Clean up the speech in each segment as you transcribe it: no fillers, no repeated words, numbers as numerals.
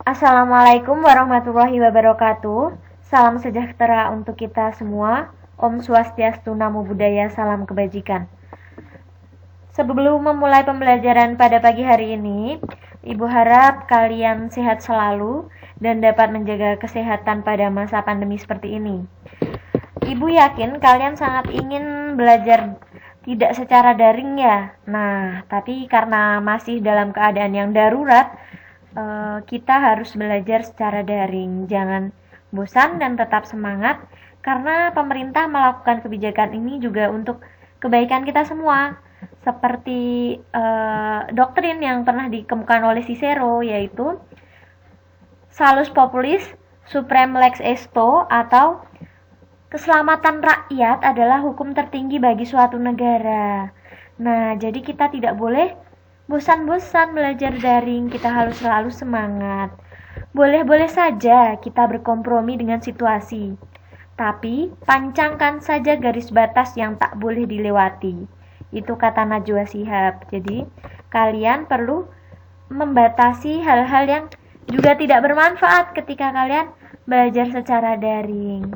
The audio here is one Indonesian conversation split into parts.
Assalamualaikum warahmatullahi wabarakatuh. Salam sejahtera untuk kita semua. Om Swastiastu, Namo Buddhaya, salam kebajikan. Sebelum memulai pembelajaran pada pagi hari ini, Ibu harap kalian sehat selalu dan dapat menjaga kesehatan pada masa pandemi seperti ini. Ibu yakin kalian sangat ingin belajar tidak secara daring ya. Nah, tapi karena masih dalam keadaan yang darurat, kita harus belajar secara daring. Jangan bosan dan tetap semangat, karena pemerintah melakukan kebijakan ini juga untuk kebaikan kita semua. Seperti doktrin yang pernah dikemukakan oleh Cicero, yaitu Salus Populis Supreme Lex Esto, atau keselamatan rakyat adalah hukum tertinggi bagi suatu negara. Nah, jadi kita tidak boleh bosan-bosan belajar daring, kita harus selalu semangat. Boleh-boleh saja kita berkompromi dengan situasi, tapi pancangkan saja garis batas yang tak boleh dilewati. Itu kata Najwa Shihab. Jadi, kalian perlu membatasi hal-hal yang juga tidak bermanfaat ketika kalian belajar secara daring.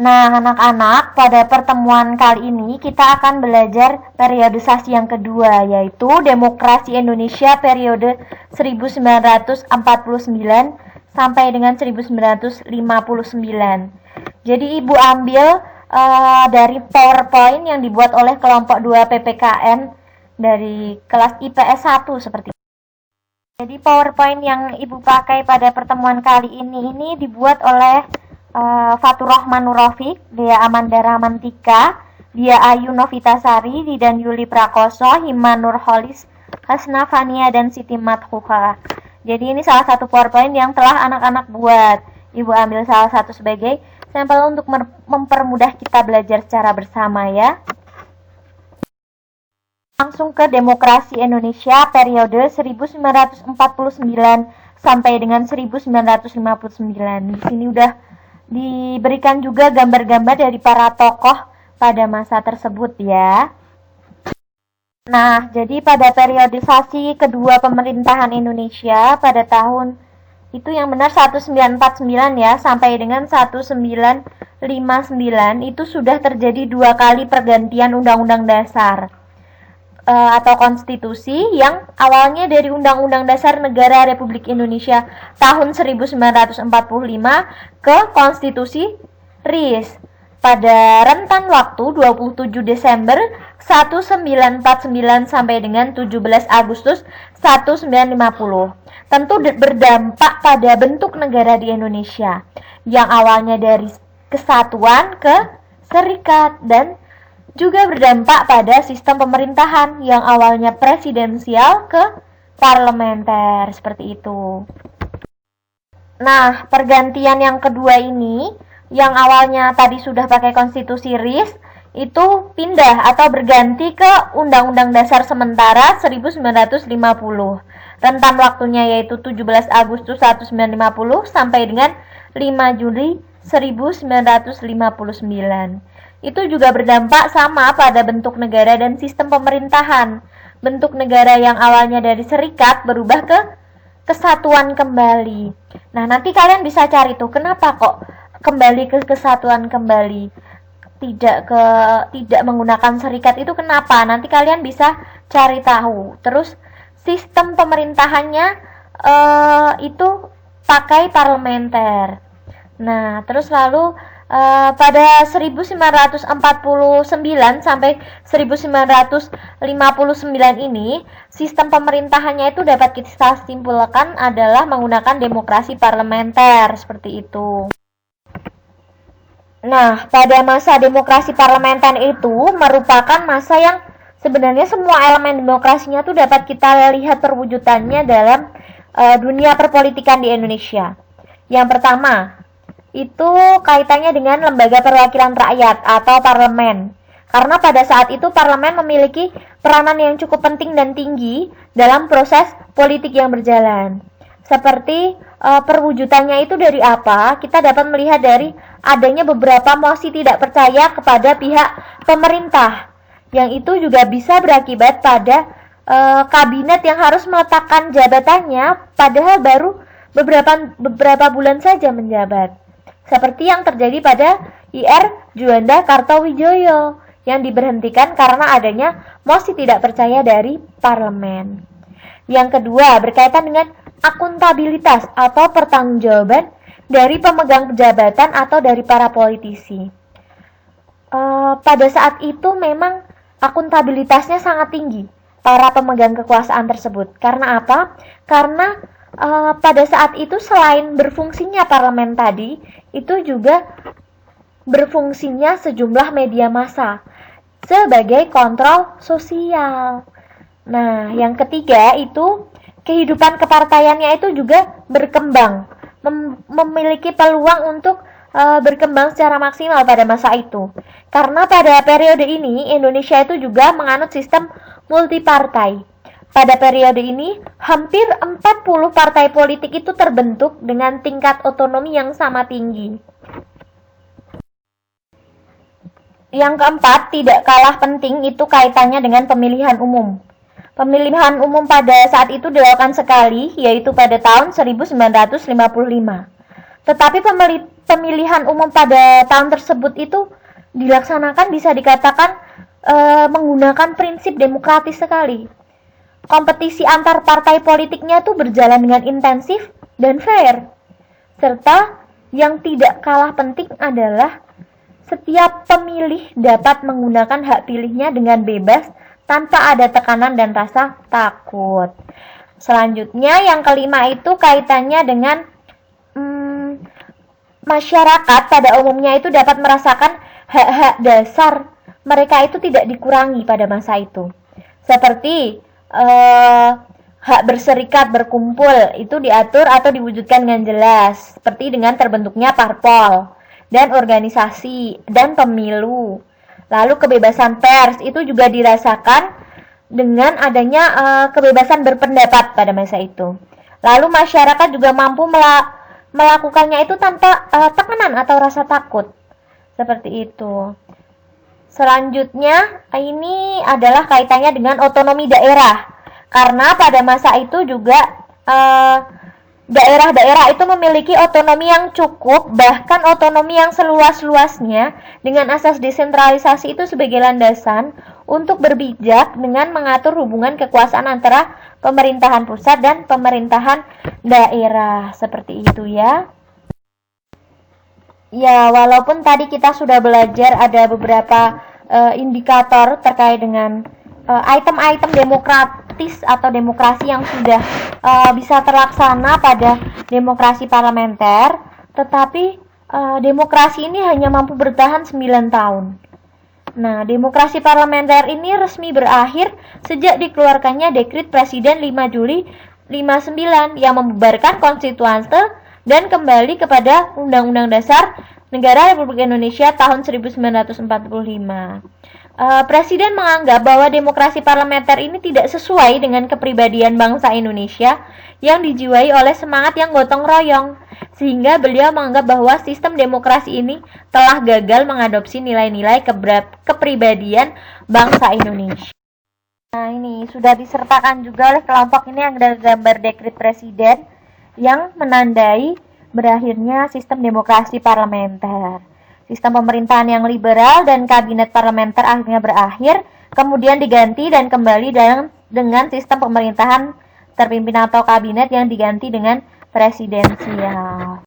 Nah, anak-anak, pada pertemuan kali ini kita akan belajar periodisasi yang kedua, yaitu Demokrasi Indonesia periode 1949 sampai dengan 1959. Jadi Ibu ambil dari PowerPoint yang dibuat oleh kelompok 2 PPKN dari kelas IPS 1 seperti itu. Jadi PowerPoint yang Ibu pakai pada pertemuan kali ini dibuat oleh Fatur Rahman Nurafiq, Dea Amanda Ramantika, Dia Ayu Novitasari, Didan Yuli Prakoso, Hima Nurholis, Hasna Fania, dan Siti Mathuha. Jadi ini salah satu PowerPoint yang telah anak-anak buat. Ibu ambil salah satu sebagai sampel untuk mempermudah kita belajar secara bersama ya. Langsung ke Demokrasi Indonesia periode 1949 sampai dengan 1959. Di sini udah diberikan juga gambar-gambar dari para tokoh pada masa tersebut ya. Nah, jadi pada periodisasi kedua pemerintahan Indonesia pada tahun itu yang benar 1949 ya sampai dengan 1959 itu sudah terjadi 2 kali pergantian Undang-Undang Dasar atau konstitusi, yang awalnya dari Undang-Undang Dasar Negara Republik Indonesia tahun 1945 ke Konstitusi RIS pada rentan waktu 27 Desember 1949 sampai dengan 17 Agustus 1950. Tentu berdampak pada bentuk negara di Indonesia yang awalnya dari kesatuan ke serikat, dan juga berdampak pada sistem pemerintahan yang awalnya presidensial ke parlementer, seperti itu. Nah, pergantian yang kedua ini, yang awalnya tadi sudah pakai konstitusi RIS, itu pindah atau berganti ke Undang-Undang Dasar Sementara 1950. Rentan waktunya yaitu 17 Agustus 1950 sampai dengan 5 Juli 1959. Itu juga berdampak sama pada bentuk negara dan sistem pemerintahan. Bentuk negara yang awalnya dari serikat berubah ke kesatuan kembali. Nah, nanti kalian bisa cari tuh kenapa kok kembali ke kesatuan kembali, tidak menggunakan serikat itu kenapa? Nanti kalian bisa cari tahu. Terus sistem pemerintahannya itu pakai parlementer. Nah, terus lalu pada 1949 sampai 1959 ini, sistem pemerintahannya itu dapat kita simpulkan adalah menggunakan demokrasi parlementer, seperti itu. Nah, pada masa demokrasi parlementer itu merupakan masa yang sebenarnya semua elemen demokrasinya itu dapat kita lihat perwujudannya dalam dunia perpolitikan di Indonesia. Yang pertama, itu kaitannya dengan lembaga perwakilan rakyat atau parlemen. Karena pada saat itu parlemen memiliki peranan yang cukup penting dan tinggi dalam proses politik yang berjalan. Seperti perwujudannya itu dari apa? Kita dapat melihat dari adanya beberapa mosi tidak percaya kepada pihak pemerintah, yang itu juga bisa berakibat pada kabinet yang harus meletakkan jabatannya padahal baru beberapa bulan saja menjabat. Seperti yang terjadi pada IR Juanda Kartowijoyo yang diberhentikan karena adanya mosi tidak percaya dari parlemen. Yang kedua, berkaitan dengan akuntabilitas atau pertanggungjawaban dari pemegang jabatan atau dari para politisi. Pada saat itu memang akuntabilitasnya sangat tinggi para pemegang kekuasaan tersebut. Karena apa? Karena pada saat itu selain berfungsinya parlemen tadi, itu juga berfungsinya sejumlah media massa sebagai kontrol sosial. Nah, yang ketiga itu kehidupan kepartaiannya itu juga berkembang, memiliki peluang untuk berkembang secara maksimal pada masa itu. Karena pada periode ini Indonesia itu juga menganut sistem multipartai. Pada periode ini hampir 40 partai politik itu terbentuk dengan tingkat otonomi yang sama tinggi. Yang keempat, tidak kalah penting itu kaitannya dengan pemilihan umum. Pemilihan umum pada saat itu dilakukan sekali, yaitu pada tahun 1955. Tetapi pemilihan umum pada tahun tersebut itu dilaksanakan bisa dikatakan menggunakan prinsip demokratis sekali. Kompetisi antar partai politiknya tuh berjalan dengan intensif dan fair. Serta yang tidak kalah penting adalah setiap pemilih dapat menggunakan hak pilihnya dengan bebas tanpa ada tekanan dan rasa takut. Selanjutnya yang kelima itu kaitannya dengan masyarakat pada umumnya itu dapat merasakan hak-hak dasar mereka itu tidak dikurangi pada masa itu. Seperti hak berserikat, berkumpul itu diatur atau diwujudkan dengan jelas, seperti dengan terbentuknya parpol dan organisasi dan pemilu. Lalu kebebasan pers itu juga dirasakan dengan adanya kebebasan berpendapat pada masa itu. Lalu masyarakat juga mampu melakukannya itu tanpa tekanan atau rasa takut. Seperti itu. Selanjutnya ini adalah kaitannya dengan otonomi daerah. Karena pada masa itu juga daerah-daerah itu memiliki otonomi yang cukup, bahkan otonomi yang seluas-luasnya dengan asas desentralisasi itu sebagai landasan untuk berbijak dengan mengatur hubungan kekuasaan antara pemerintahan pusat dan pemerintahan daerah. Seperti itu ya. Ya, walaupun tadi kita sudah belajar ada beberapa indikator terkait dengan item-item demokratis atau demokrasi yang sudah bisa terlaksana pada demokrasi parlementer, tetapi demokrasi ini hanya mampu bertahan 9 tahun. Nah, demokrasi parlementer ini resmi berakhir sejak dikeluarkannya Dekret Presiden 5 Juli 59 yang membubarkan konstituante dan kembali kepada Undang-Undang Dasar Negara Republik Indonesia tahun 1945. Presiden menganggap bahwa demokrasi parlementer ini tidak sesuai dengan kepribadian bangsa Indonesia yang dijiwai oleh semangat yang gotong royong, sehingga beliau menganggap bahwa sistem demokrasi ini telah gagal mengadopsi nilai-nilai kepribadian bangsa Indonesia. Nah, ini sudah disertakan juga oleh kelompok ini yang ada gambar dekret presiden yang menandai berakhirnya sistem demokrasi parlementer. Sistem pemerintahan yang liberal dan kabinet parlementer akhirnya berakhir, kemudian diganti dan kembali dengan sistem pemerintahan terpimpin atau kabinet yang diganti dengan presidensial.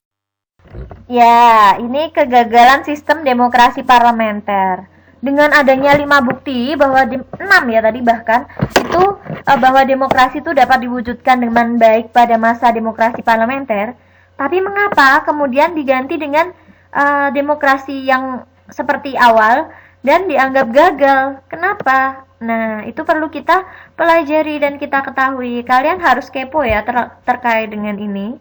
Ya, ini kegagalan sistem demokrasi parlementer. Dengan adanya 5 bukti bahwa 6 ya tadi bahkan itu bahwa demokrasi itu dapat diwujudkan dengan baik pada masa demokrasi parlementer. Tapi mengapa kemudian diganti dengan demokrasi yang seperti awal dan dianggap gagal? Kenapa? Nah, itu perlu kita pelajari dan kita ketahui. Kalian harus kepo ya terkait dengan ini.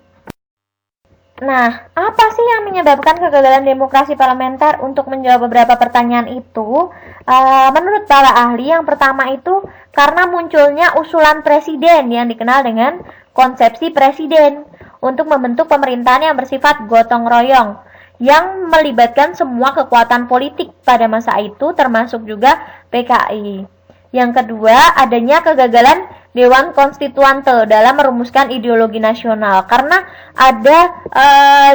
Nah, apa sih yang menyebabkan kegagalan demokrasi parlementer? Untuk menjawab beberapa pertanyaan itu, menurut para ahli, yang pertama itu karena munculnya usulan presiden yang dikenal dengan konsepsi presiden untuk membentuk pemerintahan yang bersifat gotong royong, yang melibatkan semua kekuatan politik pada masa itu, termasuk juga PKI. Yang kedua, adanya kegagalan Dewan Konstituante dalam merumuskan ideologi nasional, karena ada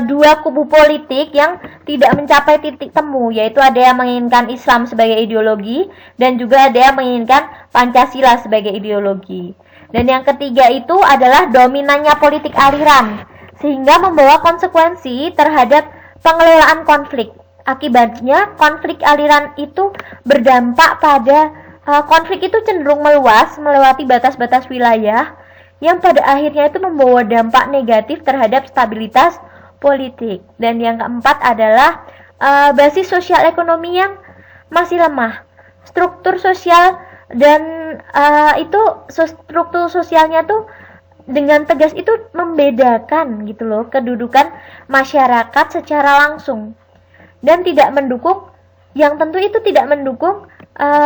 dua kubu politik yang tidak mencapai titik temu, yaitu ada yang menginginkan Islam sebagai ideologi dan juga ada yang menginginkan Pancasila sebagai ideologi. Dan yang ketiga itu adalah dominannya politik aliran, sehingga membawa konsekuensi terhadap pengelolaan konflik. Akibatnya konflik aliran itu berdampak pada konflik itu cenderung meluas melewati batas-batas wilayah yang pada akhirnya itu membawa dampak negatif terhadap stabilitas politik. Dan yang keempat adalah basis sosial ekonomi yang masih lemah. Struktur sosial dan struktur sosialnya tuh dengan tegas itu membedakan gitu loh kedudukan masyarakat secara langsung dan tidak mendukung, yang tentu itu tidak mendukung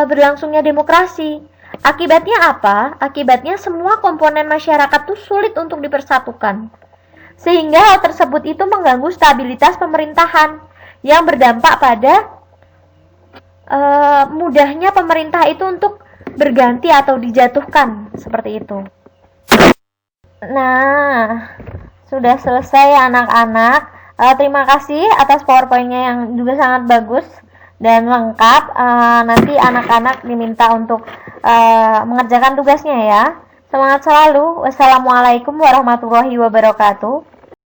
berlangsungnya demokrasi. Akibatnya apa? Akibatnya semua komponen masyarakat tuh sulit untuk dipersatukan. Sehingga hal tersebut itu mengganggu stabilitas pemerintahan yang berdampak pada mudahnya pemerintah itu untuk berganti atau dijatuhkan, seperti itu. Nah, sudah selesai anak-anak. Terima kasih atas PowerPoint-nya yang juga sangat bagus dan lengkap. Nanti anak-anak diminta untuk mengerjakan tugasnya ya. Semangat selalu. Wassalamualaikum warahmatullahi wabarakatuh.